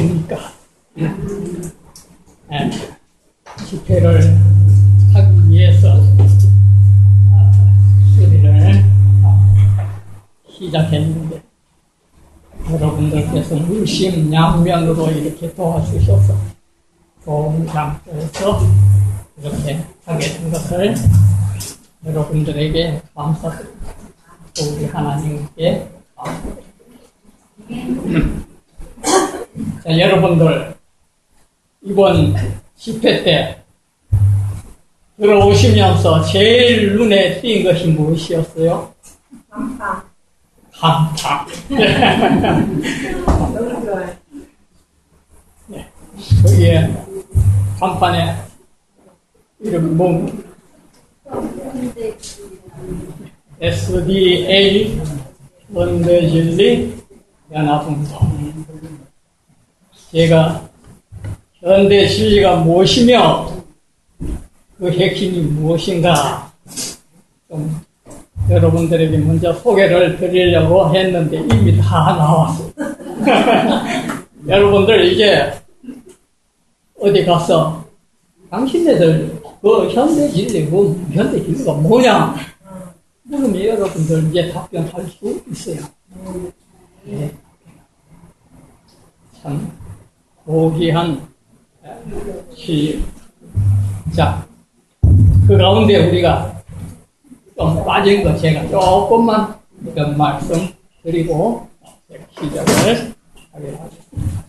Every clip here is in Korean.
있습니까? 집회를 하기 위해서 수리를 시작했는데 여러분들께서 물심양면으로 이렇게 도와주셔서 좋은 장소에서 이렇게 하게 된 것을 여러분들에게 감사드립니다. 우리 하나님께 감사드립니다. 자, 여러분들 이번 집회 때 들어오시면서 제일 눈에 띈 것이 무엇이었어요? 간판. 너무 좋아요. 네. 거기에 간판에 이름 뭐 SDA 현대진리 연합운동. 제가 현대진리가 무엇이며 그 핵심이 무엇인가 좀 여러분들에게 먼저 소개를 드리려고 했는데 이미 다 나왔어요. 여러분들 이제 어디 가서 당신네들 그 현대진리가 뭐냐 물으면 여러분들 이제 답변할 수 있어요. 네. 참 고귀한 시. 자, 그 가운데 우리가 좀 빠진 거 제가 조금만 말씀드리고 시작을 하게 하겠습니다.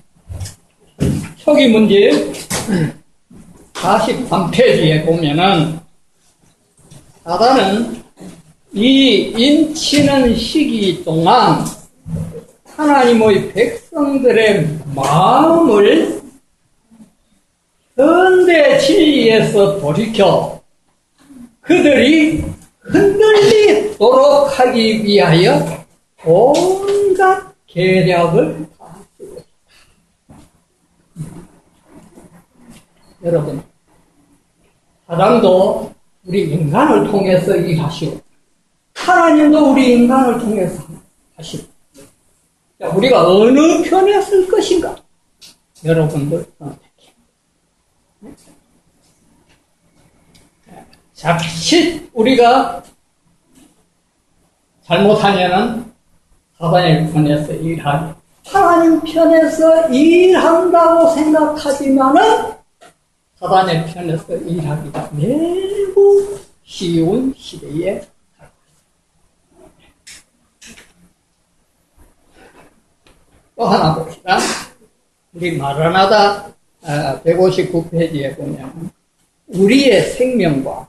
초기 문제 43페이지에 보면은 사단은 이 인치는 시기 동안 하나님의 백성들의 마음을 현대 진리에서 돌이켜 그들이 흔들리도록 하기 위하여 온갖 계략을 다 쓰고 있다. 여러분, 사람도 우리 인간을 통해서 일하시고 하나님도 우리 인간을 통해서 하시고 자, 우리가 어느 편에 쓸 것인가? 여러분들 선택해. 자칫 우리가 잘못하면은 사단의 편에서 일하고 하나님 편에서 일한다고 생각하지만은 사단의 편에서 일하기가 매우 쉬운 시대에 살고 있습니다. 또 하나 봅시다. 우리 마라나다 159페이지에 보면 우리의 생명과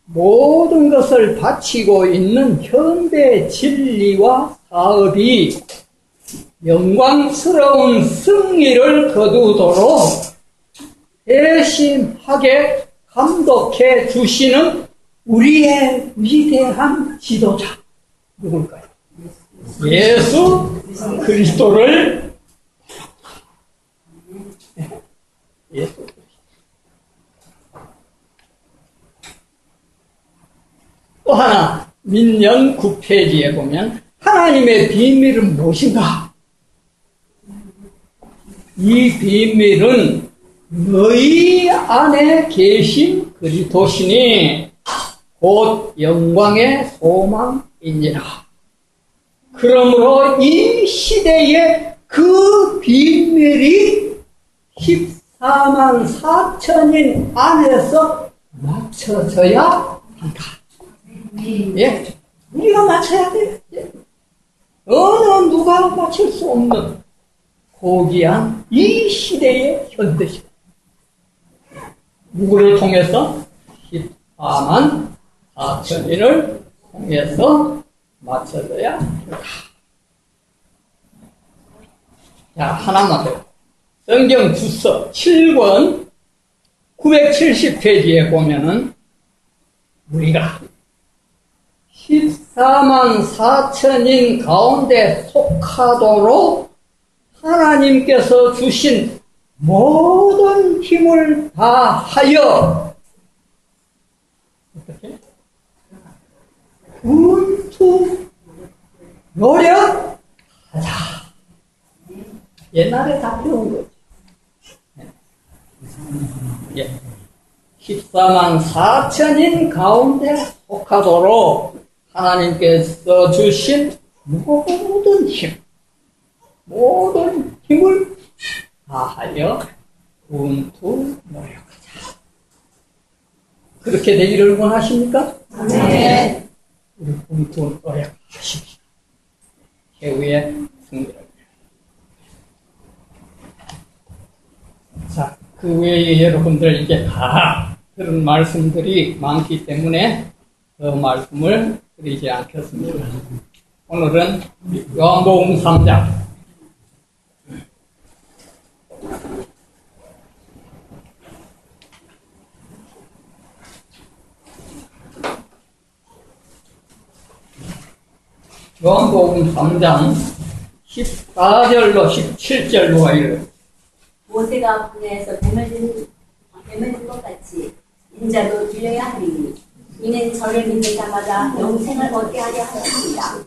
모든 것을 바치고 있는 현대 진리와 사업이 영광스러운 승리를 거두도록 대심하게 감독해 주시는 우리의 위대한 지도자 누굴까요? 예수 그리스도를 예수 그리스도. 또 하나 민년 9페이지에 보면 하나님의 비밀은 무엇인가? 이 비밀은 너희 안에 계신 그리스도시니 곧 영광의 소망이니라. 그러므로 이 시대에 그 비밀이 14만 4천인 안에서 맞춰져야 한다. 예, 우리가 맞춰야 돼요. 예. 어느 누가 맞출 수 없는 고귀한 이 시대의 현대시대. 누구를 통해서? 14만 4천인을 통해서 맞춰져야 한다. 자, 하나만 더. 성경 주석 7권 970페이지에 보면은 우리가 14만 4천인 가운데 속하도록 하나님께서 주신 모든 힘을 다하여 어떻게? 분투 노력하자. 옛날에 다 배운 거죠. 예. 14만 4천인 가운데 속하도록 하나님께서 주신 모든 힘을 다하여 분투 노력하자. 그렇게 되기를 원하십니까? 네. 우리 분투 노력하십시오. 최후의 승리를. 자, 그 외에 여러분들 이게 다 그런 말씀들이 많기 때문에 그 말씀을 드리지 않겠습니다. 오늘은 요한복음 3장 요한복음 3장 14절로 17절로가 이르 모세가 광야에서 뱀을 든 것 같이 인자도 들려야 하리니 이는 저를 믿는 자마다 영생을 얻게 하려 하십니다.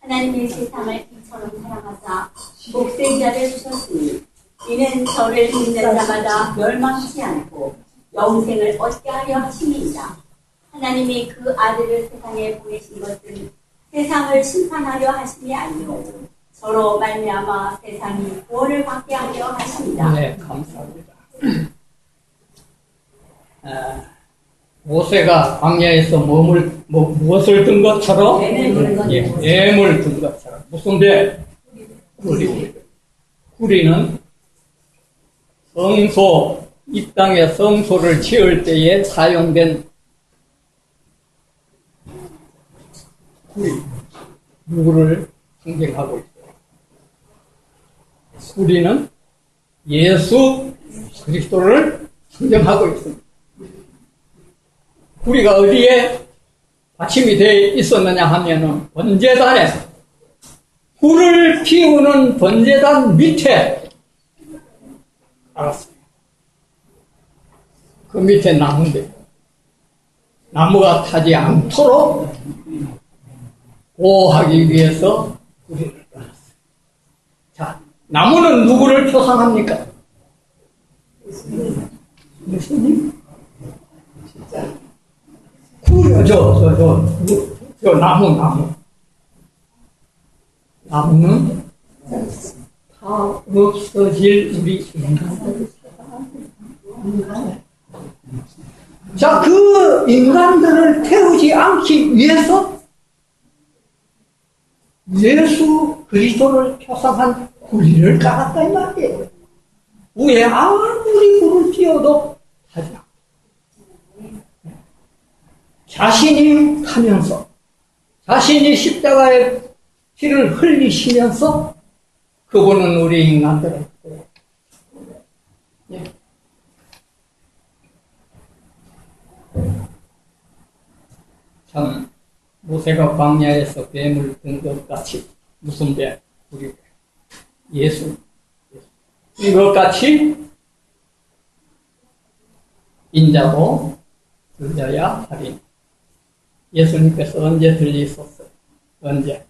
하나님의 세상을 이처럼 사랑하사 독생자를 주셨으니 이는 저를 믿는 자마다 멸망치 않고 영생을 얻게 하려 하심이니라. 하나님이 그 아들을 세상에 보내신 것은 세상을 심판하려 하심이 아니요 저로 말미암아 세상이 구원을 받게 하려 하십니다. 네, 감사합니다. 모세가 광야에서 무엇을 든 것처럼? 뱀을 든 것처럼. 무슨 뱀? 구리는 성소, 이 땅에 성소를 지을 때에 사용된 구리, 누구를 상징하고 있어요. 구리는 예수 그리스도를 상징하고 있습니다. 구리가 어디에 받침이 되어 있었느냐 하면은 번제단에서 꿀을 피우는 번제단 밑에 알았어요. 그 밑에 나무인데 나무가 타지 않도록 보호하기 위해서 구리를 깔았어요. 자, 나무는 누구를 표상합니까? 예수님? 진짜. 저 나무. 나무는 다 없어질 우리 인간들. 자, 그 인간들을 태우지 않기 위해서 예수 그리스도를 표상한 구리를 깔았다 이 말이에요. 위에 아무리 불을 피워도 하지 않고 자신이 타면서 자신이 십자가의 피를 흘리시면서 그분은 우리 인간들을 예. 참 모세가 광야에서 뱀을 든 것 같이 무슨 뱀? 우리 뱀. 예수. 이것 같이 인자도 들려야 하리니. 예수님께서 언제 들리셨어요? 언제?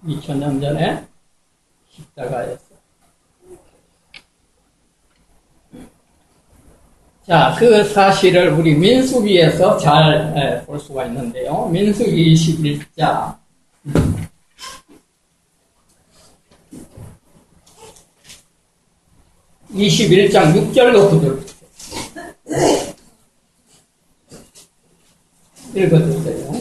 2000년 전에 십자가에서. 자, 그 사실을 우리 민수기에서 잘 볼 수가 있는데요. 민수기 21장 21장 6절로 9절 읽어주세요.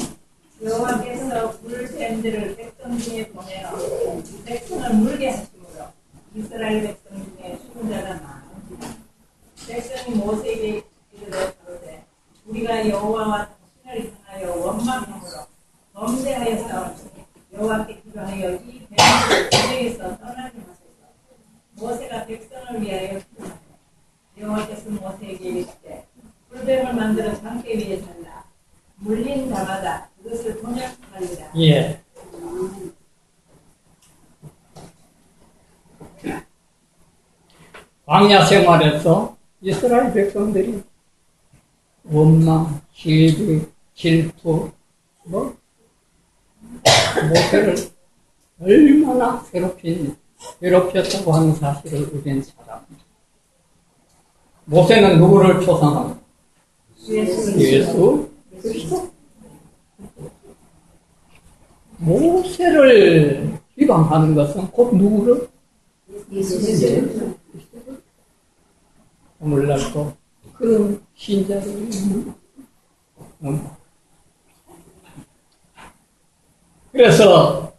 여호와께서 불뱀들을 백성 중에 보내어 백성을 물게 하심으로 이스라엘 백성 중에 죽은 자가 많으니라. 백성이 모세에게 이르되 가로되 우리가 여호와와 당신을 향하여 원망함으로 범죄하여 싸웠으니 여호와께 기도하여 이 뱀들을 우리에게서 떠나게 하소서. 모세가 백성을 위하여 기도하되 여호와께서 모세에게 이르시되 불뱀을 만들어 장대 위에 살라. 물린 자마다 그것을 공략하리라. 예. 광야 생활에서 이스라엘 백성들이 원망, 시비, 질투, 모세를 얼마나 괴롭혔다고 하는 사실을 우리는 잘 압니다. 모세는 누구를 초상합니까? 예수 그리스도. 모세를 비방하는 것은 곧 누구를? 예수. 오늘날도 그런 신자들이 있는 겁니다. 그래서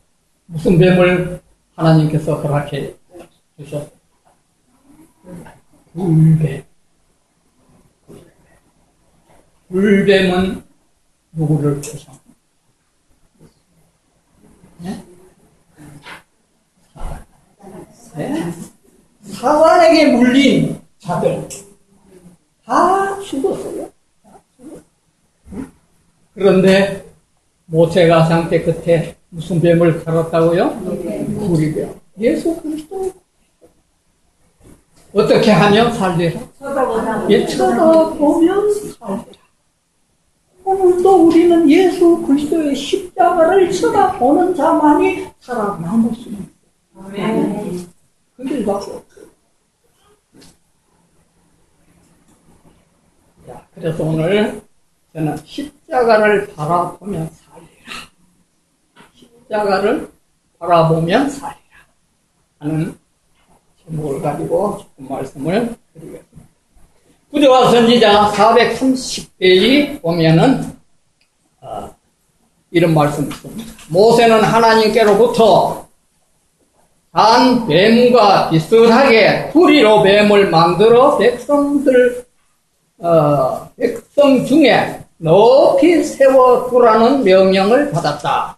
무슨 뱀을 하나님께서 허락해 주셨어요? 불뱀. 불뱀은 누구를 표상합니까? 네? 네? 사단에게 물린 자들 다 죽었어요. 그런데 모세가 상태 끝에 무슨 뱀을 갈았다고요? 구리뱀. 예수 그리스도. 어떻게 하면 살리라? 쳐다보면 살리라. 오늘도 우리는 예수 그리스도의 십자가를 쳐다보는 자만이 살아남을 수 있어요. 근데 밖에 없어요. 자, 그래서 오늘 저는 십자가를 바라보면 살리라. 십자가를 바라보면 살리라. 하는 제목을 가지고 조금 말씀을 드리겠습니다. 구조와 선지자 430페이지 보면은 이런 말씀이 있습니다. 모세는 하나님께로부터 단 뱀과 비슷하게 구리로 뱀을 만들어 백성 중에 높이 세워두라는 명령을 받았다.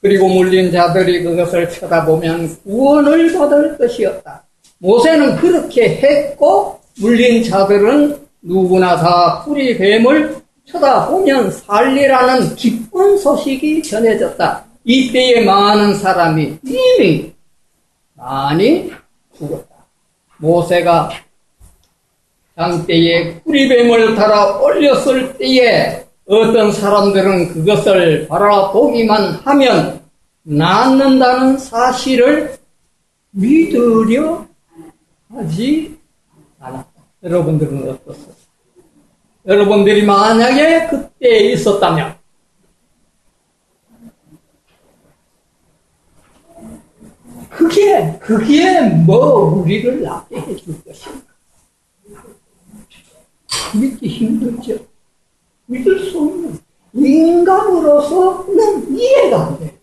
그리고 물린 자들이 그것을 쳐다보면 구원을 받을 것이었다. 모세는 그렇게 했고 물린 자들은 누구나 다 구리 뱀을 쳐다보면 살리라는 기쁜 소식이 전해졌다. 이때에 많은 사람이 이미 많이 죽었다. 모세가 당때에 구리뱀을 달아 올렸을 때에 어떤 사람들은 그것을 바라보기만 하면 낫는다는 사실을 믿으려 하지 않았다. 여러분들은 어떻습니까? 여러분들이 만약에 그때 있었다면 그게 뭐 우리를 낫게 해줄 것인가? 믿기 힘들죠. 믿을 수 없는 인간으로서는 이해가 안 돼.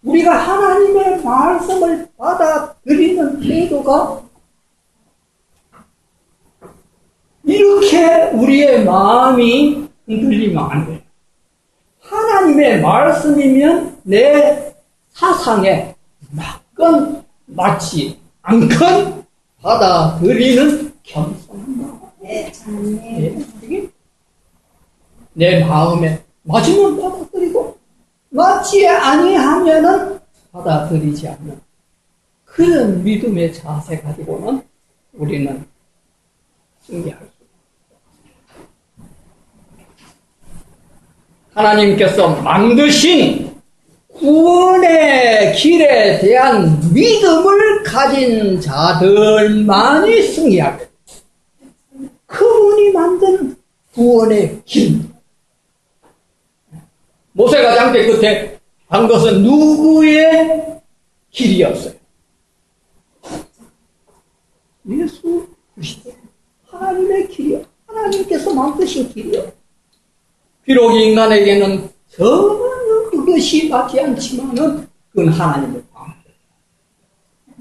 우리가 하나님의 말씀을 받아들이는 태도가 이렇게 우리의 마음이 흔들리면 안 돼. 하나님의 말씀이면 내 사상에 맞지 않건 받아들이는 겸손한 마음. 내 마음에 맞으면 받아들이고 맞지 아니하면은 받아들이지 않는 그런 믿음의 자세 가지고는 우리는 승리할 수 있습니다. 하나님께서 만드신 구원의 길에 대한 믿음을 가진 자들만이 승리하게. 그분이 만든 구원의 길. 모세가 장대 끝에 한 것은 누구의 길이었어요? 예수 그리스도. 하나님의 길이요. 하나님께서 만드신 길이요. 비록 인간에게는 전혀 그것이 맞지 않지만은 그건 하나님의 방법.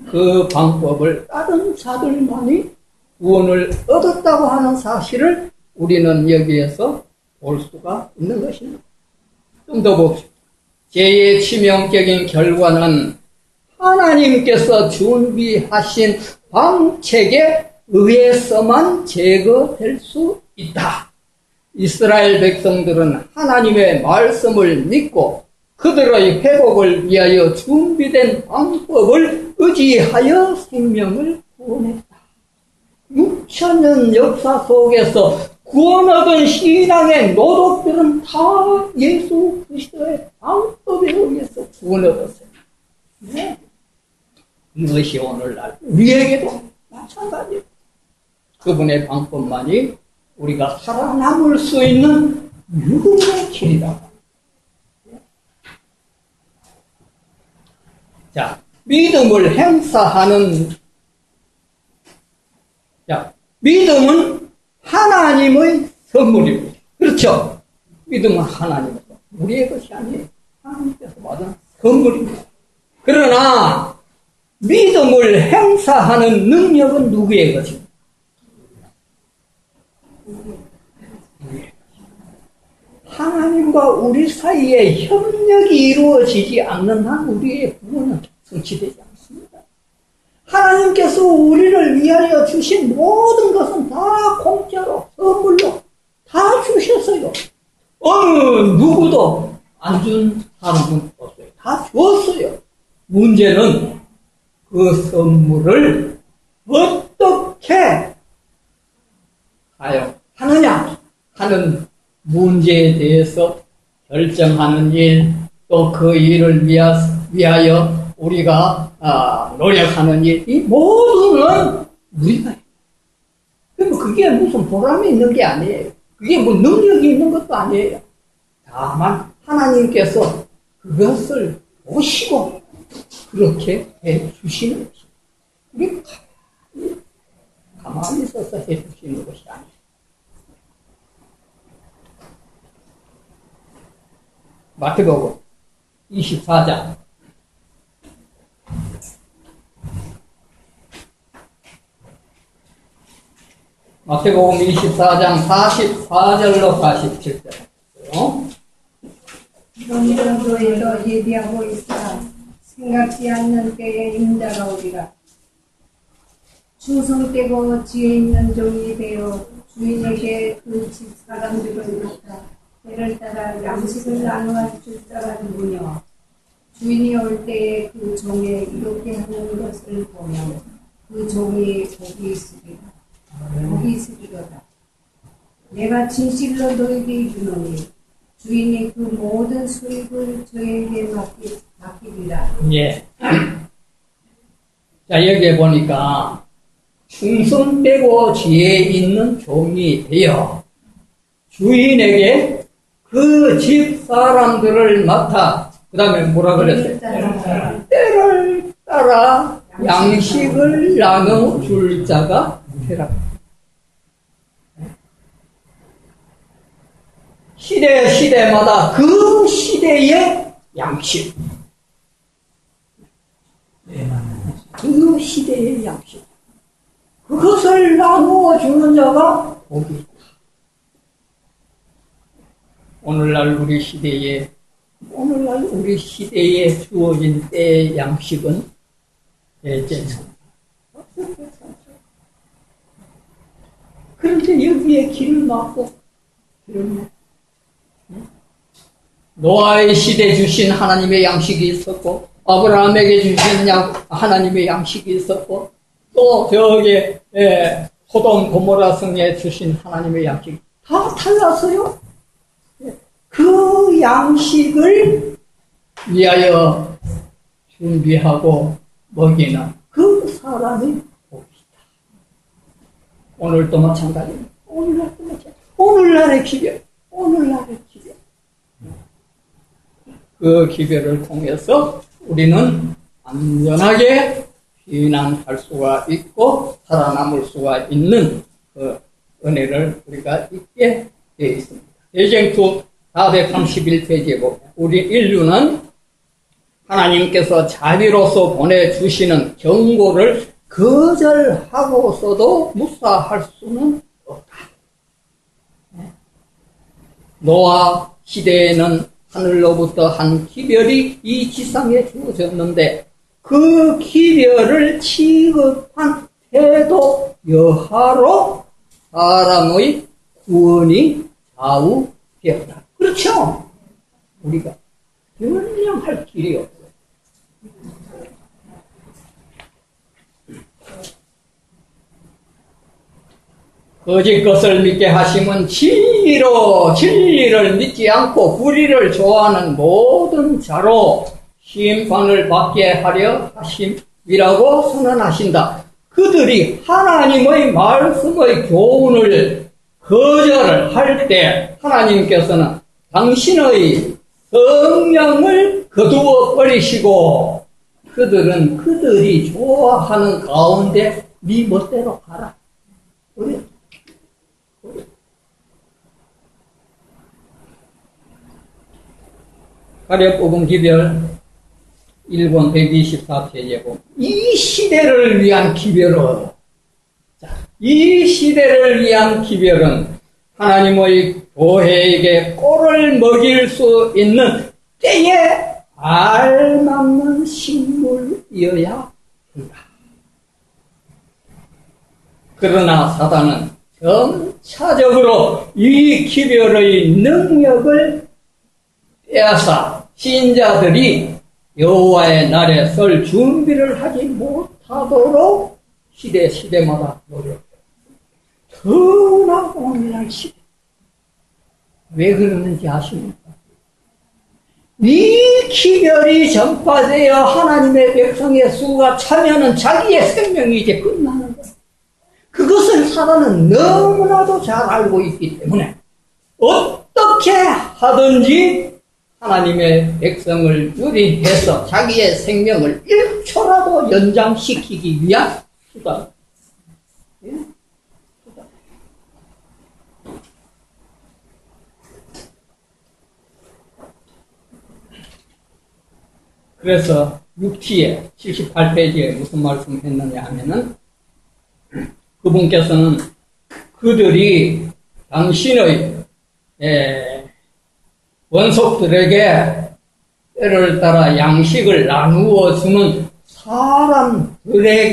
그 방법을 따른 자들만이 구원을 얻었다고 하는 사실을 우리는 여기에서 볼 수가 있는 것입니다. 좀 더 봅시다. 죄의 치명적인 결과는 하나님께서 준비하신 방책에 의해서만 제거될 수 있다. 이스라엘 백성들은 하나님의 말씀을 믿고 그들의 회복을 위하여 준비된 방법을 의지하여 생명을 구원했다. 6,000년 역사 속에서 구원 얻은 신앙의 노력들은 다 예수 그리스도의 방법에 의해서 구원 얻었어요. 이것이 오늘날 우리에게도 마찬가지예요. 그분의 방법만이 우리가 살아남을 수 있는 유일한 길이다. 자, 믿음을 행사하는, 자, 믿음은 하나님의 선물입니다. 그렇죠? 믿음은 하나님의 선물. 우리의 것이 아니에요. 하나님께서 받은 선물입니다. 그러나 믿음을 행사하는 능력은 누구의 것입니까? 하나님과 우리 사이에 협력이 이루어지지 않는 한 우리의 구원은 성취되지 않습니다. 하나님께서 우리를 위하여 주신 모든 것은 다 공짜로, 선물로 다 주셨어요. 어느 누구도 안 준 사람은 없어요. 다 주었어요. 문제는 그 선물을 어떻게 사용하느냐 하는 문제에 대해서 결정하는 일, 또 그 일을 위하여 우리가 노력하는 일, 이 모두는 우리가 해요. 그럼 그게 무슨 보람이 있는 게 아니에요. 그게 뭐 능력이 있는 것도 아니에요. 다만 하나님께서 그것을 보시고 그렇게 해 주시는 것이에요. 우리 가만히 있어서 해 주시는 것이 아니에요. 마태복음 24장 마태복음 24장 44절로 47절. 그런 정도에서 예비하고 있으나 생각지 않는 때에 인자가 오리라. 충성되고 지혜 있는 종이 되어 주인에게 그 집 사람들을 맡아 때를 따라 양식을 나누어 줄 자가 누구냐. 주인이 올 때에 그 종에 이렇게 하는 것을 보면 그 종이 복이 있으리로다. 내가 진실로 너에게 이르노니 주인이 그 모든 수입을 저에게 맡기리라. 예. 자, 여기에 보니까 충성되고 지혜 있는 종이 되어 주인에게 그 집 사람들을 맡아, 그 다음에 뭐라 그랬어요? 때를 따라 양식을 나눠 줄 자가 되라. 시대마다 그 시대의 양식, 그 시대의 양식, 그것을 나누어 주는 자가 복이 있다. 오늘날 우리 시대에 주어진 때의 양식은 대제사입니다. 그런데 여기에 길을 막고 노아의 시대 주신 하나님의 양식이 있었고, 아브라함에게 주신 하나님의 양식이 있었고, 또 저기 소돔 고모라 성에 주신 하나님의 양식이 다 달랐어요. 그 양식을 위하여 준비하고 먹이는 그 사람이 복이다. 오늘도 마찬가지입니다. 오늘날의 기별. 그 기별을 통해서 우리는 안전하게避難할 수가 있고 살아남을 수가 있는 그 은혜를 우리가 있게 되어 있습니다. 대쟁투 431페이지에 보면 우리 인류는 하나님께서 자비로서 보내주시는 경고를 거절하고서도 무사할 수는 없다. 노아 시대에는 하늘로부터 한 기별이 이 지상에 주어졌는데 그 기별을 취급한 태도 여하로 사람의 구원이 좌우되었다. 그렇죠? 우리가 변명할 길이 없어요. 거짓 것을 믿게 하심은 진리를 믿지 않고 불의를 좋아하는 모든 자로 심판을 받게 하려 하심이라. 이라고 선언하신다. 그들이 하나님의 말씀의 교훈을 거절을 할 때 하나님께서는 당신의 성령을 거두어 버리시고 그들은 그들이 좋아하는 가운데 네 멋대로 가라. 그래. 가려뽑은 기별 1권 124페이지에 보면 이 시대를 위한 기별은 이 시대를 위한 기별은 하나님의 교회에게 꼴을 먹일 수 있는 때에 알맞는 식물이어야 한다. 그러나 사단은 점차적으로 이 기별의 능력을 빼앗아 신자들이 여호와의 날에 설 준비를 하지 못하도록 시대마다 노력해요. 더나 오늘날 시대. 왜 그러는지 아십니까? 이 기별이 전파되어 하나님의 백성의 수가 차면은 자기의 생명이 이제 끝나는 거예요. 그것을 사단은 너무나도 잘 알고 있기 때문에 어떻게 하든지 하나님의 백성을 유린해서 자기의 생명을 1초라도 연장시키기 위한 수단. 예? 그래서 6T에 78페이지에 무슨 말씀 했느냐 하면은 그분께서는 그들이 당신의 원속들에게 때를 따라 양식을 나누어 주는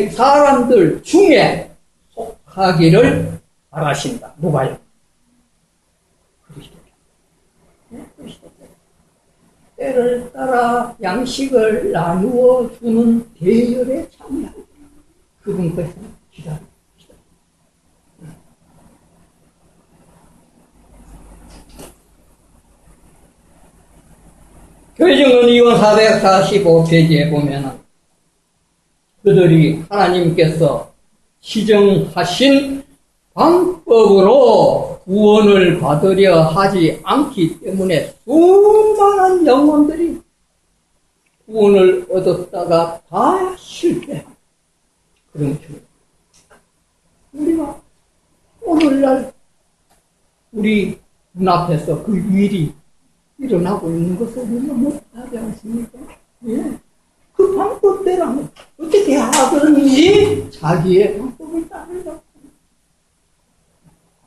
사람들 중에 속하기를 바라신다. 누가요? 그리스도. 때를 따라 양식을 나누어 주는 대열에 참여하고 그분께서 기다립니다. 교회증언 2권 445페이지에 보면은 그들이 하나님께서 지정하신 방법으로 구원을 받으려 하지 않기 때문에 수많은 영혼들이 구원을 얻었다가 다 실패한 그런 교회. 우리가 오늘날 우리 눈앞에서 그 일이 일어나고 있는 것을 우리가 못하지 않습니까? 예. 그 방법대로 어떻게 하든지 자기의 방법을 따르려고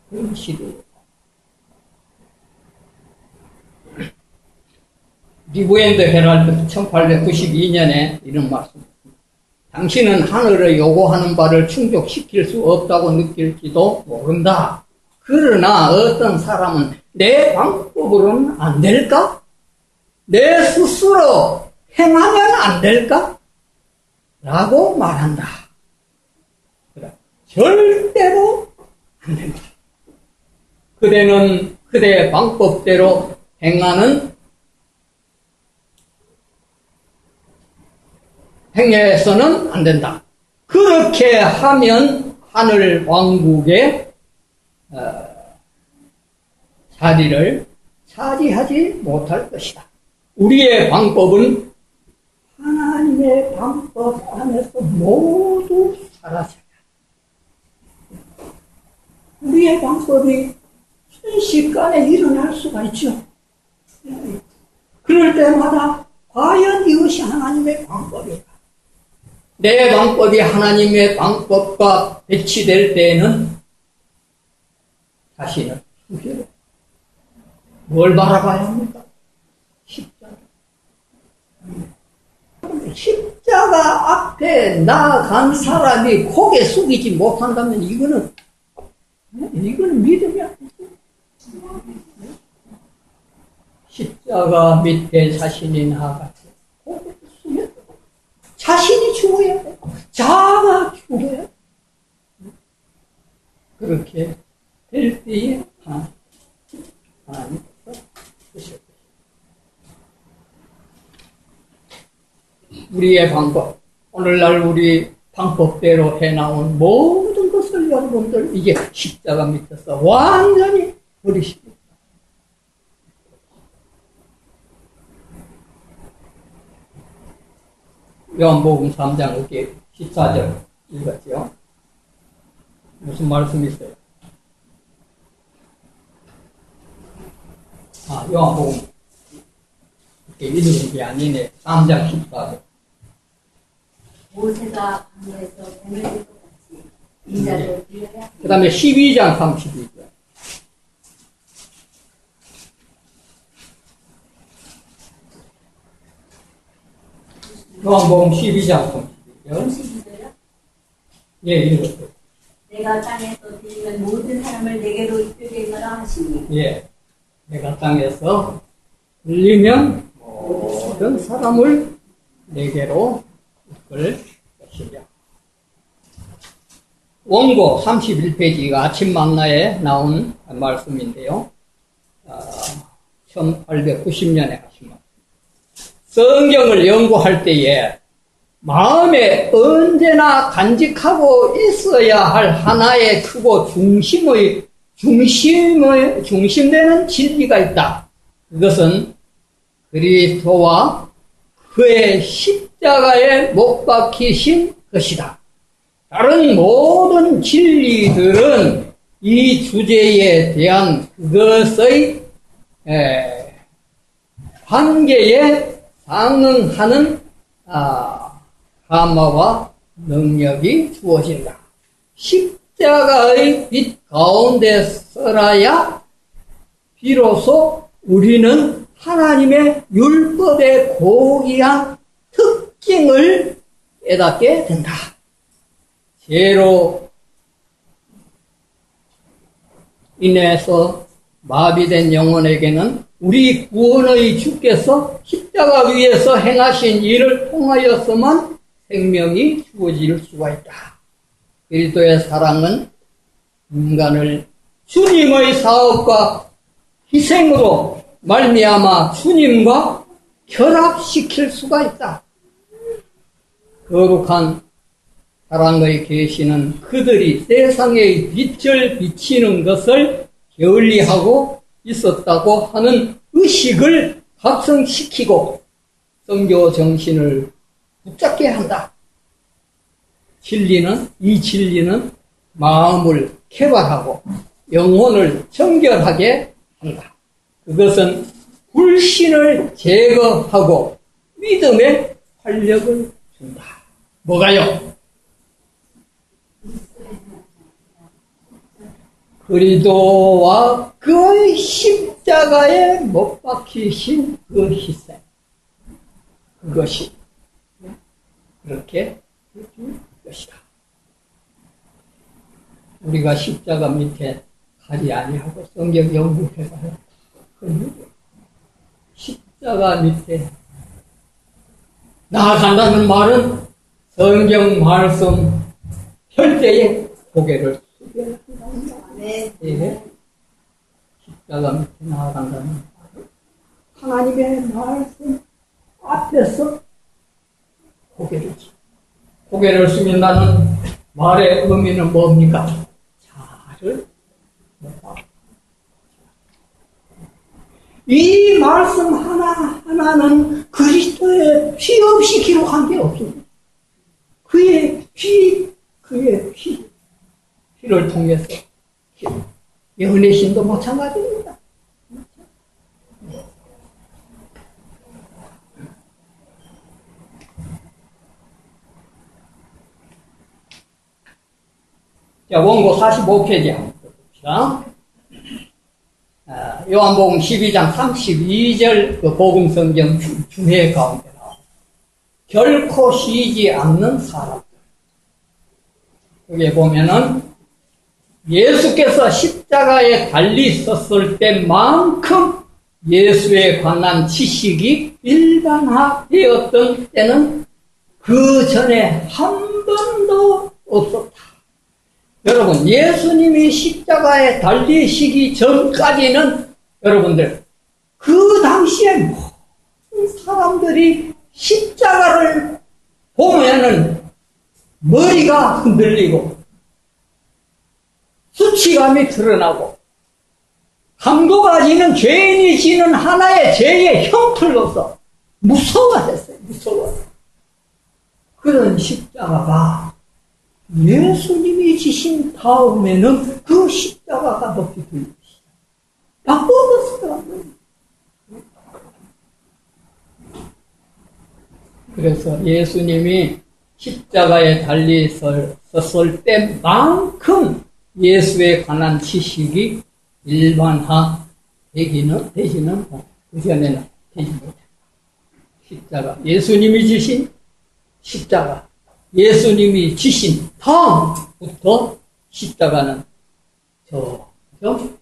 그런 시대예요. 리브엔드 헤럴드 1892년에 이런 말씀. 당신은 하늘의 요구하는 바를 충족시킬 수 없다고 느낄지도 모른다. 그러나 어떤 사람은 내 방법으로는 안 될까? 내 스스로 행하면 안 될까? 라고 말한다. 그래. 절대로 안 된다. 그대는 그대의 방법대로 행해서는 안 된다. 그렇게 하면 하늘 왕국의 자리를 차지하지 못할 것이다. 우리의 방법은 하나님의 방법 안에서 모두 살아서야. 우리의 방법이 순식간에 일어날 수가 있죠. 그럴 때마다 과연 이것이 하나님의 방법일까? 내 방법이 하나님의 방법과 배치될 때에는 자신을 숨겨요. 뭘 바라봐야 합니까? 십자가. 십자가 앞에 나아간 사람이 고개 숙이지 못한다면 이거는 믿음이 안 되죠. 십자가 밑에 자신이 나아가서 고개를 숙여 자신이 죽어야 돼. 자아가 죽어야 돼. 그렇게 될 때에 하나님께서 우리의 방법, 오늘날 우리 방법대로 해나온 모든 것을 여러분들 이제 십자가 밑에서 완전히 버리십니다. 요한복음 3장 여기 14절 읽었죠? 무슨 말씀이 있어요? 요한복음 이렇게 읽은 게 아니네. 3장 14절. 모세가 강에서 뱀을 들 것 같이 인자도 들려야 그 다음에 12장 32절. 요한복음 12장 32절. 32절이요? 예, 읽었어요. 내가 땅에서 들리는 모든 사람을 내게로 이끌게 하라 하시니 예. 내가 땅에서 들리면 모든 사람을 내게로 이끌 것이냐. 원고 31페이지가 아침 만나에 나온 말씀인데요. 1890년에 하신 말씀. 성경을 연구할 때에 마음에 언제나 간직하고 있어야 할 하나의 크고 중심되는 진리가 있다. 그것은 그리스도와 그의 십자가에 못 박히신 것이다. 다른 모든 진리들은 이 주제에 대한 그것의 관계에 상응하는 감화와 능력이 주어진다. 십자가의 빛 가운데 서라야 비로소 우리는 하나님의 율법의 고귀한 특징을 깨닫게 된다. 죄로 인해서 마비된 영혼에게는 우리 구원의 주께서 십자가 위에서 행하신 일을 통하여서만 생명이 주어질 수가 있다. 그리스도의 사랑은 인간을 주님의 사업과 희생으로 말미암아 주님과 결합시킬 수가 있다. 거룩한 사랑의 계시는 그들이 세상의 빛을 비치는 것을 게을리하고 있었다고 하는 의식을 각성시키고 선교 정신을 붙잡게 한다. 이 진리는 마음을 개발하고 영혼을 정결하게 한다. 그것은 불신을 제거하고 믿음의 활력을 준다. 뭐가요? 그리스도와 그 십자가에 못 박히신 그 희생, 그것이 그렇게 해줄 것이다. 우리가 십자가 밑에 가지 아니하고 성경 연구해봐요. 십자가 밑에 나아간다는 말은 성경 말씀 펼때에 고개를 숙여야 한다는 말. 네. 십자가 밑에 나아간다는 말은 하나님의 말씀 앞에서 고개를 숙인다는 말의 의미는 뭡니까? 자를 이 말씀 하나하나는 그리스도의 피 없이 기록한 게 없습니다. 그의 피를 통해서 연애신도 마찬가지입니다. 자, 원고 45페이지 한번 봅시다. 요한복음 12장 32절 그 복음성경 중해 가운데 나옵니다. 결코 쉬지 않는 사람들. 여기 보면은 예수께서 십자가에 달리 섰을 때만큼 예수에 관한 지식이 일반화되었던 때는 그 전에 한 번도 없었다. 여러분, 예수님이 십자가에 달리시기 전까지는 여러분들 그 당시에 모든 사람들이 십자가를 보면은 머리가 흔들리고 수치감이 드러나고 강도가 지는 죄인이 지는 하나의 죄의 형틀로서 무서워했어요. 무서워. 그런 십자가가 예수님이 지신 다음에는 그 십자가가 높이 들리기 시작. 바꿔버렸어요. 그래서 예수님이 십자가에 달리 섰을 때만큼 예수에 관한 지식이 일반화되지는 그전에는 되지 못했다. 십자가, 예수님이 지신 십자가, 예수님이 지신 다음부터 십자가는 점점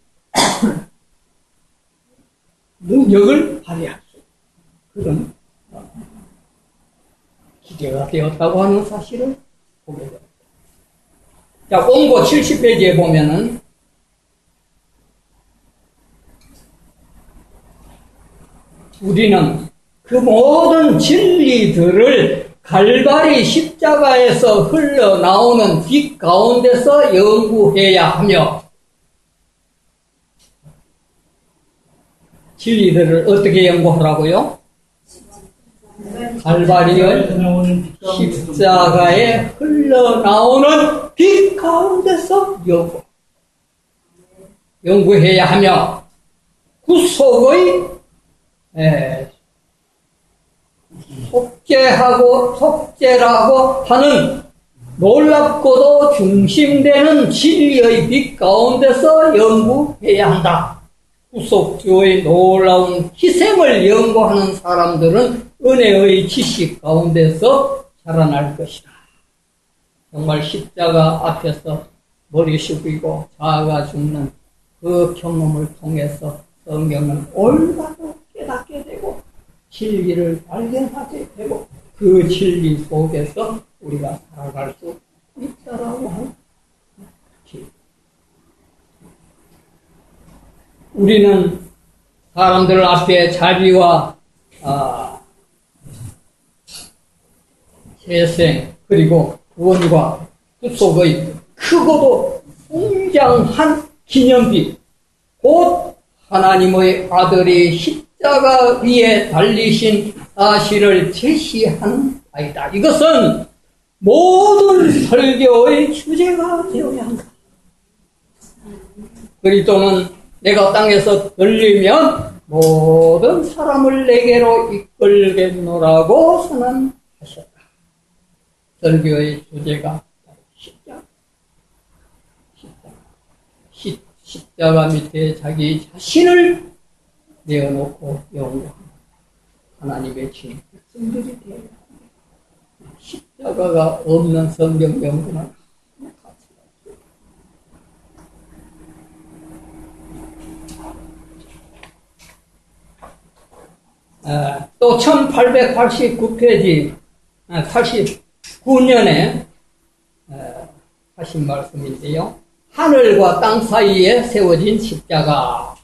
능력을 발휘할 수 있는 그런 기대가 되었다고 하는 사실을 보게 됩니다. 자, 원고 70페이지에 보면은 우리는 그 모든 진리들을 갈바리 십자가에서 흘러나오는 빛 가운데서 연구해야 하며 진리들을 어떻게 연구하라고요? 갈바리의 십자가에 흘러나오는 빛 가운데서 연구해야 하며 구속의 속죄라고 하는 놀랍고도 중심되는 진리의 빛 가운데서 연구해야 한다. 구속주의 놀라운 희생을 연구하는 사람들은 은혜의 지식 가운데서 자라날 것이다. 정말 십자가 앞에서 머리 숙이고 자아가 죽는 그 경험을 통해서 성경을 올바로 깨닫게 되고 진리를 발견하게 되고 그 진리 속에서 우리가 살아갈 수 있다라고 하는 길. 우리는 사람들 앞에 자비와 재생 그리고 구원과 구속의 크고도 웅장한 기념비 곧 하나님의 아들이 십자가 위에 달리신 사실을 제시하는 바이다. 이것은 모든 설교의 주제가 되어야 한다. 그리스도는 내가 땅에서 들리면 모든 사람을 내게로 이끌겠노라고 선언하셨다. 설교의 주제가 십자가 밑에 자기 자신을 내어놓고 연구하는 하나님의 진 백성들이 되어야 합니다. 십자가가 없는 성경 연구는 또 1889페이지 89년에 하신 말씀인데요. 하늘과 땅 사이에 세워진 십자가.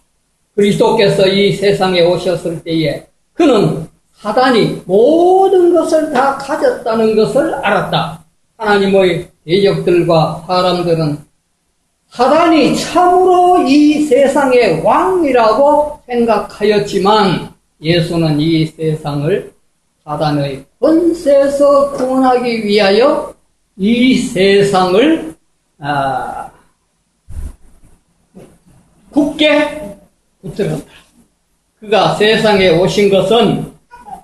그리스도께서 이 세상에 오셨을 때에 그는 사단이 모든 것을 다 가졌다는 것을 알았다. 하나님의 대적들과 사람들은 사단이 참으로 이 세상의 왕이라고 생각하였지만 예수는 이 세상을 사단의 권세에서 구원하기 위하여 이 세상을 굳게 붙들었다. 그가 세상에 오신 것은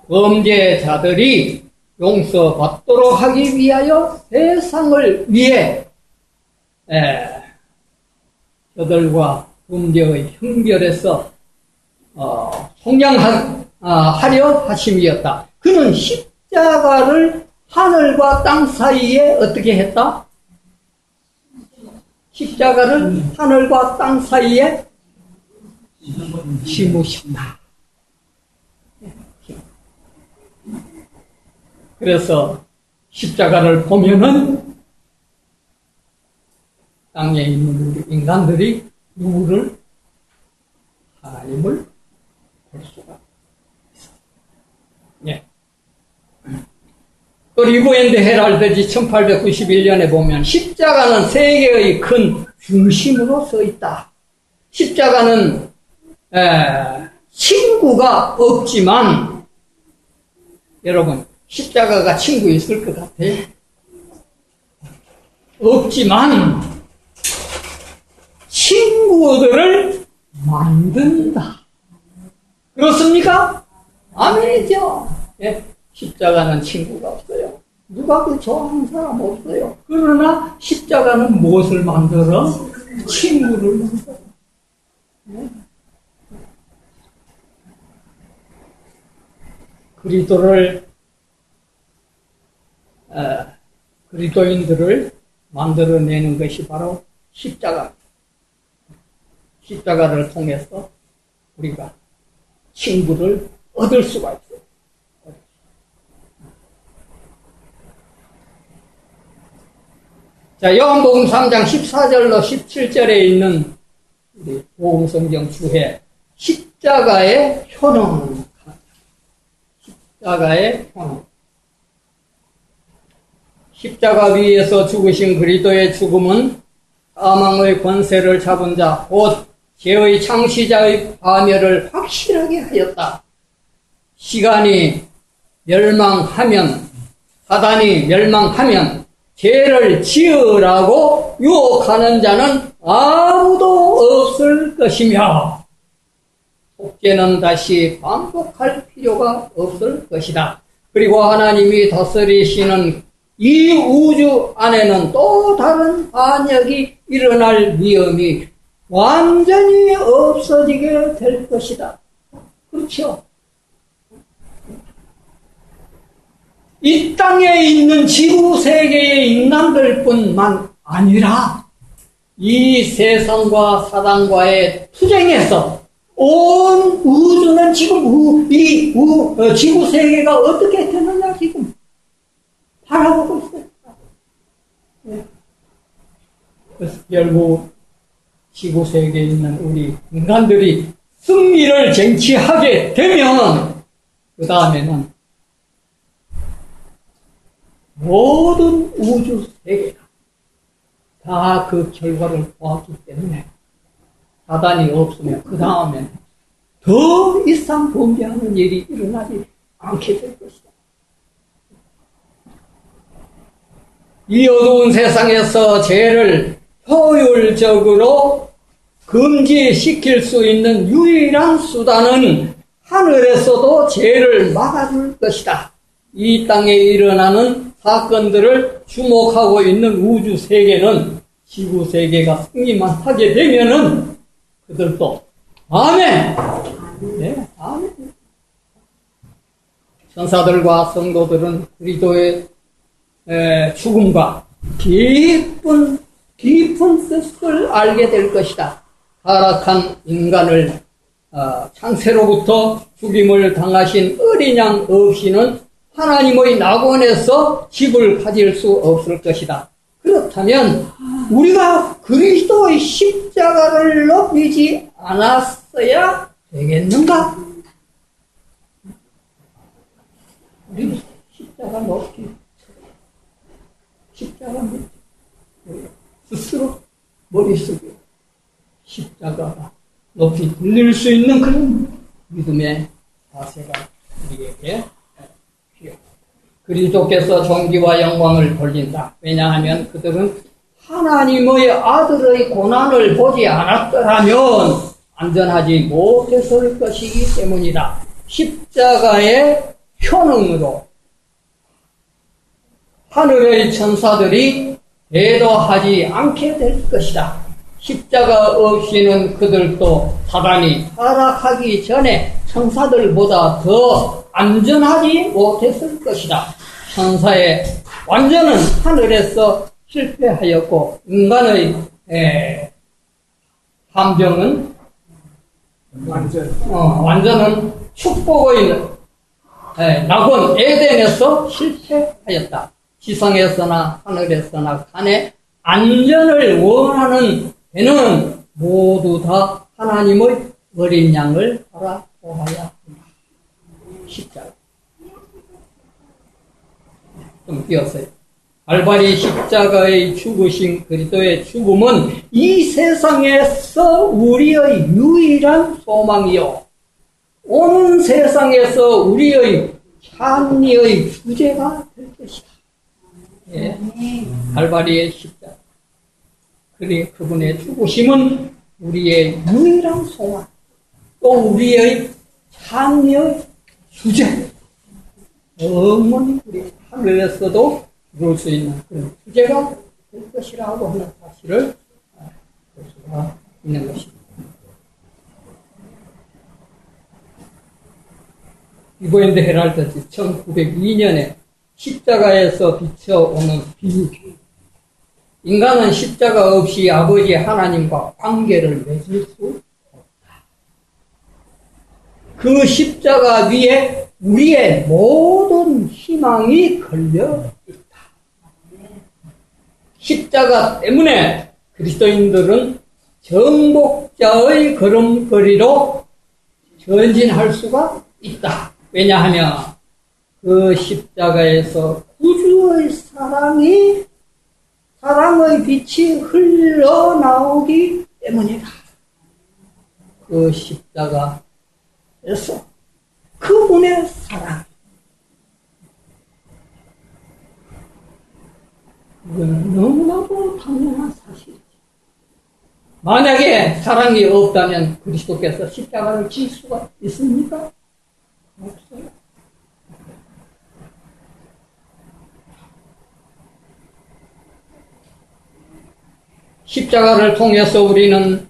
범죄자들이 용서받도록 하기 위하여 세상을 위해 저들과 범죄의 형별에서 속량하려 하심이었다. 그는 십자가를 하늘과 땅 사이에 어떻게 했다? 십자가를 하늘과 땅 사이에 심으셨다. 그래서 십자가를 보면은 땅에 있는 우리 인간들이 누구를? 하나님을 볼 수가 있어. 예. 또 리브엔드 헤랄드지 1891년에 보면 십자가는 세계의 큰 중심으로 서 있다. 십자가는 친구가 없지만 여러분 십자가가 친구 있을 것 같아요? 없지만 친구들을 만든다. 그렇습니까? 아멘이죠. 예, 십자가는 친구가 없어요. 누가 그 좋아하는 사람 없어요. 그러나 십자가는 무엇을 만들어? 친구를 만들어. 예? 그리스도인들을 만들어내는 것이 바로 십자가. 십자가를 통해서 우리가 친구를 얻을 수가 있어요. 자, 요한복음 3장 14절로 17절에 있는 우리 복음성경 주해 십자가의 효능. 십자가의 효능. 십자가 위에서 죽으신 그리스도의 죽음은 사망의 권세를 잡은 자, 곧 죄의 창시자의 파멸을 확실하게 하였다. 시간이 멸망하면, 사단이 멸망하면 죄를 지으라고 유혹하는 자는 아무도 없을 것이며 속죄는 다시 반복할 필요가 없을 것이다. 그리고 하나님이 다스리시는 이 우주 안에는 또 다른 반역이 일어날 위험이 완전히 없어지게 될 것이다. 그렇죠? 이 땅에 있는 지구 세계의 인간들뿐만 아니라 이 세상과 사단과의 투쟁에서 온 우주는 지금 지구 세계가 어떻게 되느냐 지금 바라보고 있어요. 네. 그래서 결국 지구 세계에 있는 우리 인간들이 승리를 쟁취하게 되면 그 다음에는 모든 우주 세계가 다 그 결과를 보았기 때문에 사단이 없으면 그 다음에는 더 이상 범죄하는 일이 일어나지 않게 될 것이다. 이 어두운 세상에서 죄를 효율적으로 금지시킬 수 있는 유일한 수단은 하늘에서도 죄를 막아줄 것이다. 이 땅에 일어나는 사건들을 주목하고 있는 우주 세계는 지구 세계가 승리만 하게 되면은 그들도 아멘. 네, 아멘. 천사들과 성도들은 그리스도의 죽음과 깊은 뜻을 알게 될 것이다. 타락한 인간을 창세로부터 죽임을 당하신 어린 양 없이는 하나님의 낙원에서 집을 가질 수 없을 것이다. 그렇다면 우리가 그리스도의 십자가를 높이지 않았어야 되겠는가? 우리 십자가 높이 십자가 스스로 머릿속에 십자가가 높이 들릴 수 있는 그런 믿음의 자세가 우리에게 필요합니다. 그리스도께서 존귀와 영광을 돌린다. 왜냐하면 그들은 하나님의 아들의 고난을 보지 않았더라면 안전하지 못했을 것이기 때문이다. 십자가의 효능으로 하늘의 천사들이 대도하지 않게 될 것이다. 십자가 없이는 그들도 사단이 타락하기 전에 천사들보다 더 안전하지 못했을 것이다. 천사의 완전은 하늘에서 실패하였고 인간의 함정은 완전은 축복의 낙원 에덴에서 실패하였다. 지상에서나 하늘에서나 간에 안전을 원하는 배는 모두 다 하나님의 어린 양을 바라보아야 한다. 십자가. 좀 띄었어요. 갈바리 십자가의 죽으신 그리스도의 죽음은 이 세상에서 우리의 유일한 소망이요, 오는 세상에서 우리의 찬미의 주제가 될 것이다. 예. 갈바리의 십자가, 그리고 그분의 죽으심은 우리의 유일한 소망, 또 우리의 찬미의 주제, 영원히 우리 하늘에서도 이룰 수 있는 그런 주제가 될 것이라고 하는 사실을 볼 수가 있는 것입니다. 이보엔드 헤랄드지 1902년에 십자가에서 비춰오는 비유. 인간은 십자가 없이 아버지 하나님과 관계를 맺을 수 없다. 그 십자가 위에 우리의 모든 희망이 걸려 있다. 십자가 때문에 그리스도인들은 정복자의 걸음걸이로 전진할 수가 있다. 왜냐하면 그 십자가에서 구주의 사랑의 빛이 흘러나오기 때문이다. 그 십자가에서 그분의 사랑, 이거는 너무나도 당연한 사실이지. 만약에 사랑이 없다면 그리스도께서 십자가를 질 수가 있습니까? 없어요. 십자가를 통해서 우리는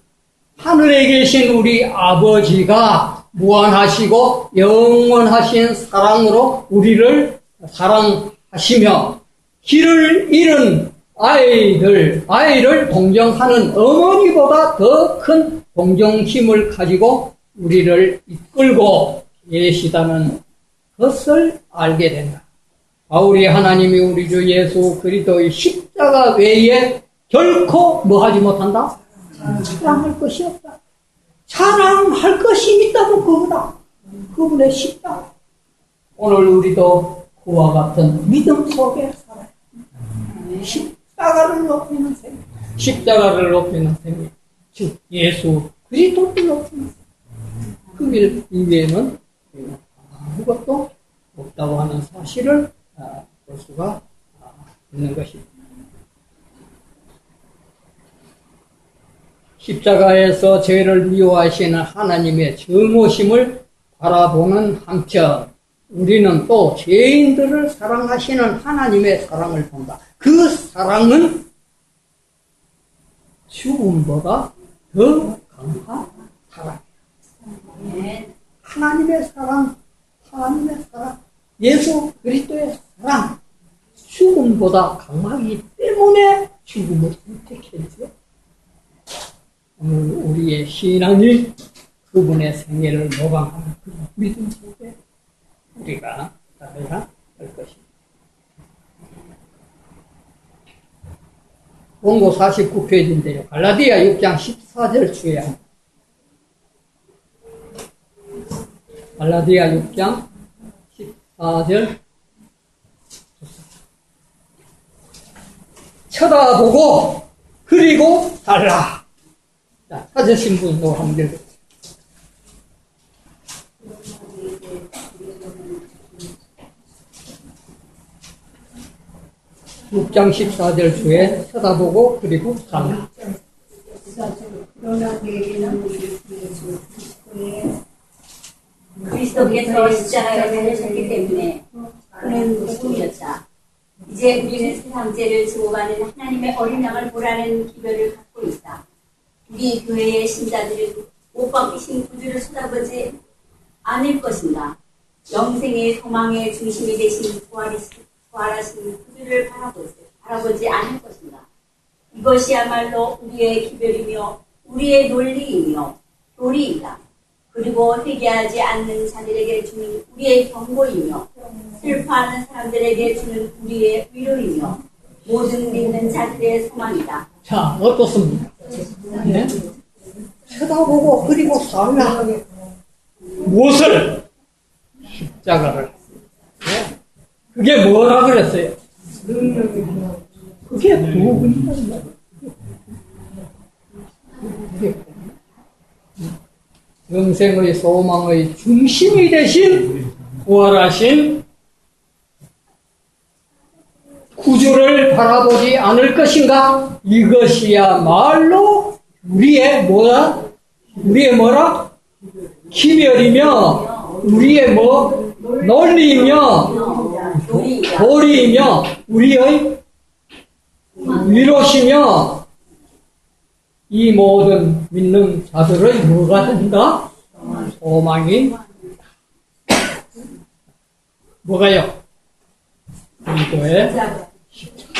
하늘에 계신 우리 아버지가 무한하시고 영원하신 사랑으로 우리를 사랑하시며, 길을 잃은 아이를 동정하는 어머니보다 더 큰 동정심을 가지고 우리를 이끌고 계시다는 것을 알게 된다. 바울이 하나님이 우리 주 예수 그리스도의 십자가 외에 결코 뭐하지 못한다? 자랑할 것이 없다. 자랑할 것이 있다고 그거다. 그분의 십자가. 오늘 우리도 그와 같은 믿음 속에 살아요. 십자가를 높이는 생명. 십자가를 높이는 생명. 즉 예수 그리스도를 높이는 생명. 그 길 이외에는 아무것도 없다고 하는 사실을 볼 수가 있는 것입니다. 십자가에서 죄를 미워하시는 하나님의 정오심을 바라보는 한편 우리는 또 죄인들을 사랑하시는 하나님의 사랑을 본다. 그 사랑은 죽음보다 더 강한 사랑이에요. 하나님의 사랑, 예수 그리스도의 사랑, 죽음보다 강하기 때문에 죽음을 선택했죠. 오늘 우리의 신앙이 그분의 생애를 모방하는 그 믿음 속에 우리가 살아야 할 것입니다. 원고 49페이지인데요. 갈라디아 6장 14절 주의합니다. 갈라디아 6장 14절. 쳐다보고 그리고 달라. 자, 찾으신 분도 한번 읽어주세요. 6장 14절 주에 쳐다보고 그리고 달라. 그러나 내게는 우리 그리스도께서 십자가에 달리셨기 때문에 그는 복음이었다. 이제 우리는 세상 죄를 지고 가는 하나님의 어린 양을 보라는 기별을 갖고 있다. 우리 교회의 신자들은 못 바뀌신 구주를 쳐다보지 않을 것인가. 영생의 소망의 중심이 되신 부활하신 구주를 바라보지 않을 것인가. 이것이야말로 우리의 기별이며 우리의 논리이며 도리이다. 그리고 회개하지 않는 자들에게 주는 우리의 경고이며 슬퍼하는 사람들에게 주는 우리의 위로이며 모든 믿는 자들의 소망이다. 자, 어떻습니까? 네? 쳐다보고 그리고 살라. 무엇을? 십자가를. 네? 그게 뭐라 그랬어요? 그게 복음이란 말이에요. 영생의 소망의 중심이 되신 부활하신 구주를 바라보지 않을 것인가? 이것이야말로 우리의 뭐라? 기별이며 우리의 논리이며 도리이며 우리의 위로시며 이 모든 믿는 자들의 뭐가 된다? 소망이 뭐가요? 그리스도의 십자가.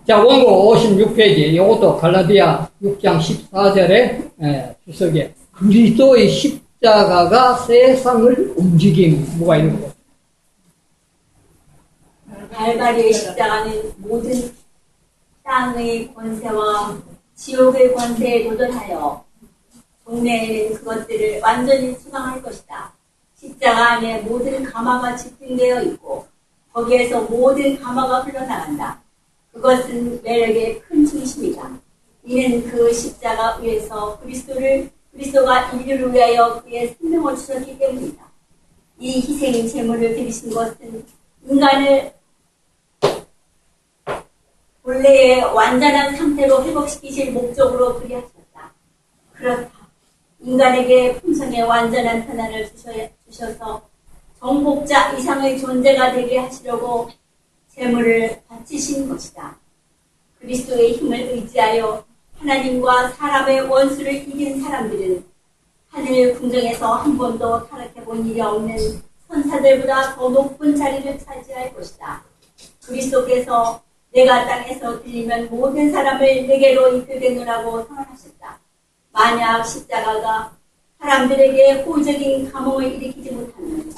자, 원고 56페이지. 이것도 갈라디아 6장 14절에 주석에 그리스도의 십자가가 세상을 움직임. 뭐가 있는 거? 갈바리의 십자가는 모든 땅의 권세와 지옥의 권세에 도전하여 동네에는 그것들을 완전히 수강할 것이다. 십자가 안에 모든 가마가 집중되어 있고 거기에서 모든 가마가 흘러나간다. 그것은 매력의 큰 중심이다. 이는 그 십자가 위에서 그리스도가 인류를 위하여 그의 생명을 주셨기 때문이다. 이 희생 제물을 드리신 것은 인간을 본래의 완전한 상태로 회복시키실 목적으로 그리하셨다. 그렇다. 인간에게 품성의 완전한 편안을 주셔서 정복자 이상의 존재가 되게 하시려고 제물을 바치신 것이다. 그리스도의 힘을 의지하여 하나님과 사람의 원수를 이긴 사람들은 하늘 궁정에서 한 번도 타락해본 일이 없는 선사들보다 더 높은 자리를 차지할 것이다. 그리스도께서 내가 땅에서 들리면 모든 사람을 내게로 이끌겠노라고 선언하셨다. 만약 십자가가 사람들에게 호의적인 감흥을 일으키지 못하면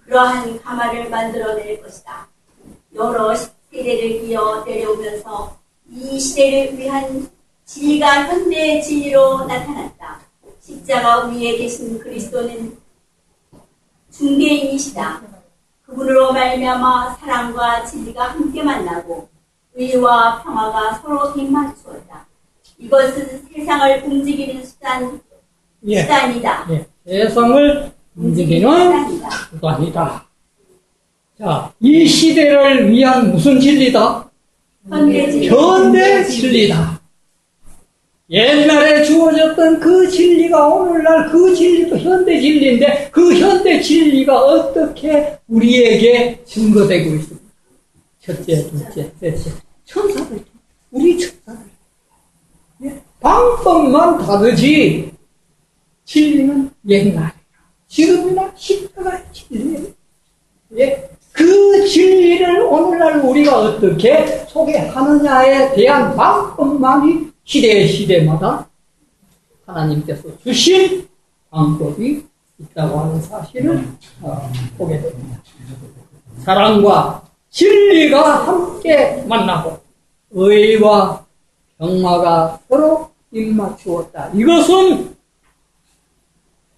그러한 가마를 만들어낼 것이다. 여러 세대를 이어 내려오면서 이 시대를 위한 진리가 현대의 진리로 나타났다. 십자가 위에 계신 그리스도는 중개인이시다. 그분으로 말미암아 사랑과 진리가 함께 만나고 의와 평화가 서로 입맞추었다. 이것은 세상을 움직이는 수단이다. 세상을 움직이는 수단이다. 자, 이 시대를 위한 무슨 진리다? 현대 진리다. 옛날에 주어졌던 그 진리가 오늘날 그 진리도 현대 진리인데 그 현대 진리가 어떻게 우리에게 증거되고 있습니까? 첫째, 둘째, 셋째. 천사들, 우리 천사들. 방법만 다르지 진리는 옛날이야. 지금이나 십자가의 진리예요. 그 진리를 오늘날 우리가 어떻게 소개하느냐에 대한 방법만이 시대마다 하나님께서 주신 방법이 있다고 하는 사실을 보게 됩니다. 사랑과 진리가 함께 만나고 의와 평화가 서로 입맞추었다. 이것은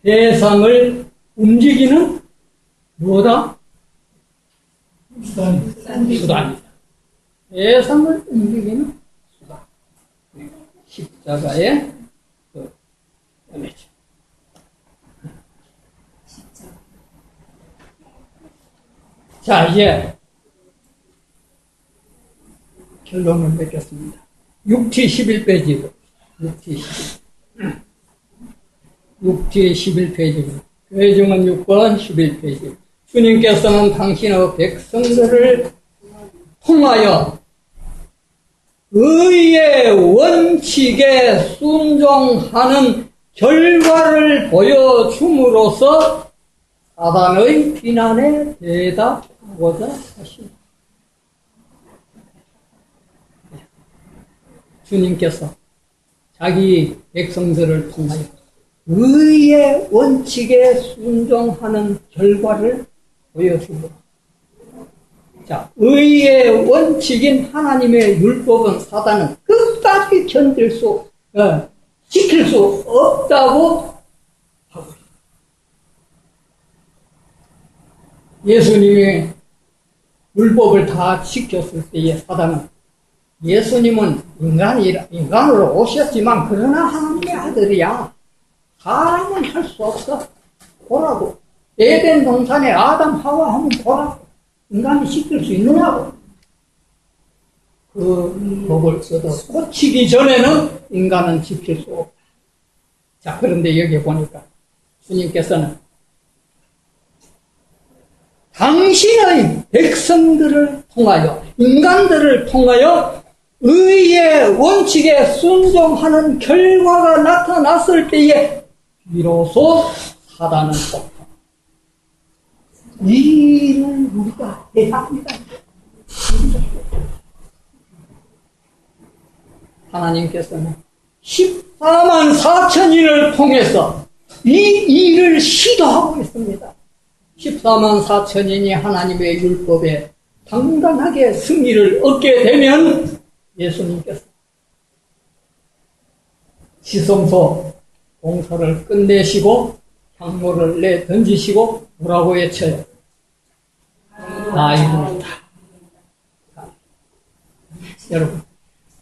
세상을 움직이는 뭐다? 수단이다. 세상을 움직이는 수단. 십자가의 연애죠. 자, 이제 결론을 맺겠습니다. 6T 11페이지. 6T 11페이지. 교회증언 6번 11페이지. 주님께서는 당신의 백성들을 통하여 의의 원칙에 순종하는 결과를 보여줌으로써 사단의 비난에 대답하고자 하십니다. 주님께서 자기 백성들을 통하여 의의 원칙에 순종하는 결과를 보여주고, 자, 의의 원칙인 하나님의 율법은 사단은 끝까지 지킬 수 없다고 하고 있습니다. 예수님이 율법을 다 지켰을 때에 사단은 예수님은 인간으로 오셨지만 그러나 하나님의 아들이야. 사람은 할 수 없어. 보라고. 에덴 동산에 아담 하와 하면 보라고. 인간이 지킬 수 있느냐고. 그 법을 써도 고치기 전에는 인간은 지킬 수 없다. 자, 그런데 여기 보니까 주님께서는 당신의 백성들을 통하여, 인간들을 통하여 의의 원칙에 순종하는 결과가 나타났을 때에 비로소 사단은 꼭 이 일을 우리가 해야 합니다. 하나님께서는 14만 4천인을 통해서 이 일을 시도하고 있습니다. 14만 4천인이 하나님의 율법에 당당하게 승리를 얻게 되면 예수님께서 지성소 공사를 끝내시고 향로를 내던지시고 뭐라고 외쳐요? 다 이루었다. 여러분,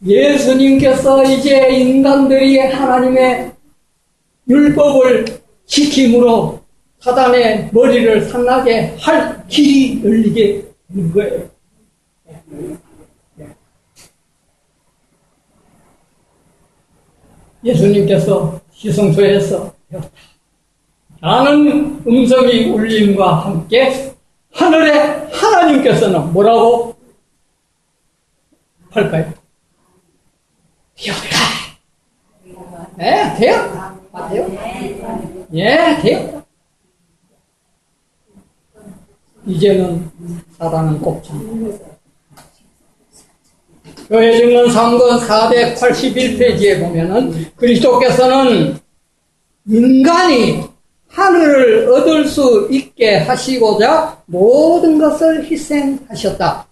예수님께서 이제 인간들이 하나님의 율법을 지킴으로 사단의 머리를 상하게 할 길이 열리게 되는 거예요. 예수님께서 지성소에서 배웠다. 라는 음성이 울림과 함께 하늘의 하나님께서는 뭐라고 할까요? 되었다. 네, 되었다. 아, 되었다. 예, 되었다. 이제는 사단은 꼽잖아. 교회 증언 3권 481페이지에 보면은 그리스도께서는 인간이 하늘을 얻을 수 있게 하시고자 모든 것을 희생하셨다.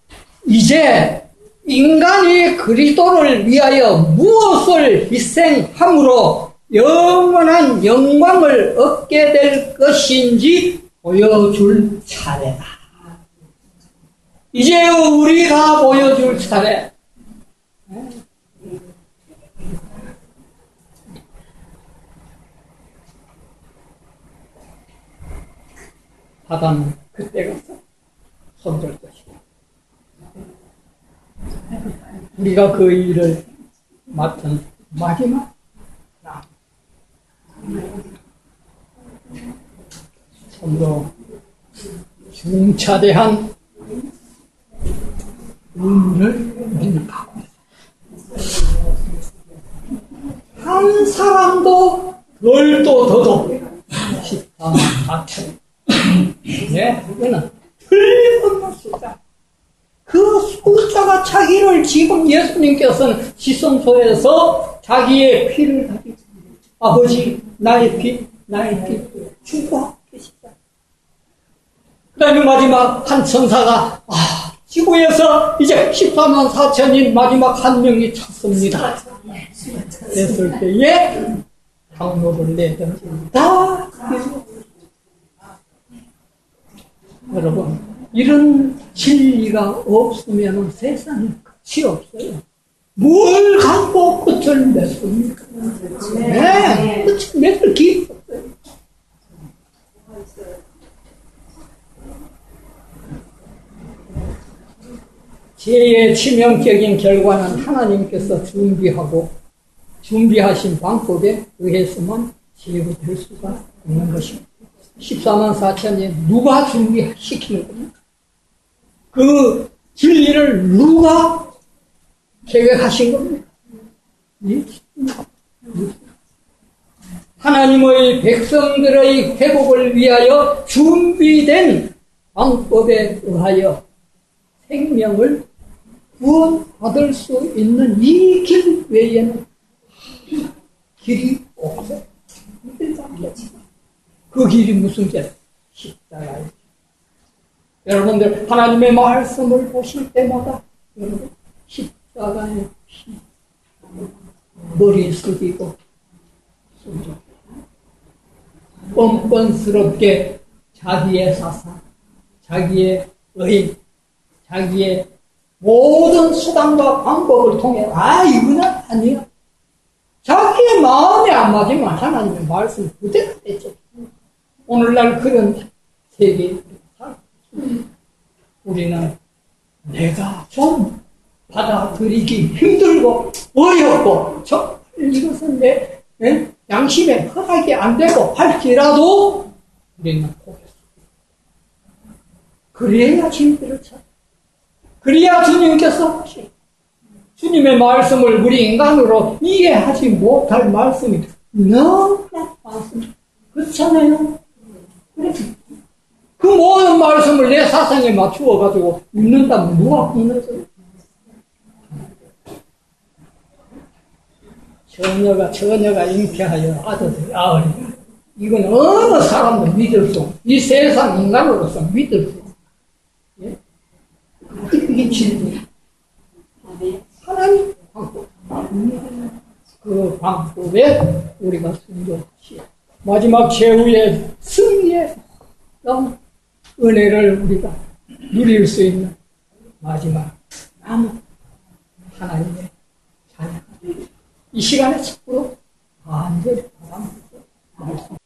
이제 인간이 그리스도를 위하여 무엇을 희생함으로 영원한 영광을 얻게 될 것인지 보여줄 차례다. 이제 우리가 보여줄 차례. 사단은 그때 가서 손들 것이다. 우리가 그 일을 맡은 마지막 나. 좀더 중차대한 의미를 생각하고 한 사람도 덜도 더도 14만 4천. 네, 이거는 틀림없는 숫자. 그 숫자가 자기를 지금 예수님께서는 지성소에서 자기의 피를 가지고 아버지 나의 피 주고 계시다. 그 다음에 마지막 한 천사가 지구에서 이제 14만 4천인 마지막 한 명이 찼습니다. 됐을 때에 향로를 내던진다. 여러분, 이런 진리가 없으면 세상에 끝이 없어요. 뭘 갖고 끝을 맺습니까? 네, 끝을 맺을 길이 없어요. 죄의 치명적인 결과는 하나님께서 준비하신 방법에 의해서만 제거될 수가 있는 것입니다. 14만 4천이 누가 준비시키는 겁니까? 그 진리를 누가 계획하신 겁니까? 하나님의 백성들의 회복을 위하여 준비된 방법에 의하여 생명을 구원받을 수 있는 이 길 외에는 길이 없어요. 그 길이 무슨 길? 십자가예요. 여러분들 하나님의 말씀을 보실 때마다 여러분 십자가의 피 머리 숙이고 뻔뻔스럽게 자기의 사상 자기의 의, 자기의 모든 수단과 방법을 통해 이거는 아니야. 자기의 마음에 안 맞으면 하나님의 말씀 그대로 했죠. 오늘날 그런 세계에 우리는 내가 좀 받아들이기 힘들고 어렵고 정말 이것은 내 양심에 허락이 안 되고 할지라도 우리는 고백합니다. 그래야 진리를 찾아. 그래야 주님께서 하시. 주님의 말씀을 우리 인간으로 이해하지 못할 말씀이 너무나 많습니다. 그렇잖아요. 그래서 그 모든 말씀을 내 사상에 맞추어가지고 읽는다면 누가 믿어줘요? 처녀가 잉태하여 아들이 이건 어느 사람도 믿을 수 없고 이 세상 인간으로서 믿을 수 없고 그게 진리야. 하나님 방법. 그 방법에 우리가 순종하시오. 마지막 최후의 승리의 은혜를 우리가 누릴 수 있는 마지막 남은 하나님의 자녀. 이 시간에 참으로 간절히 바랍니다. 말씀.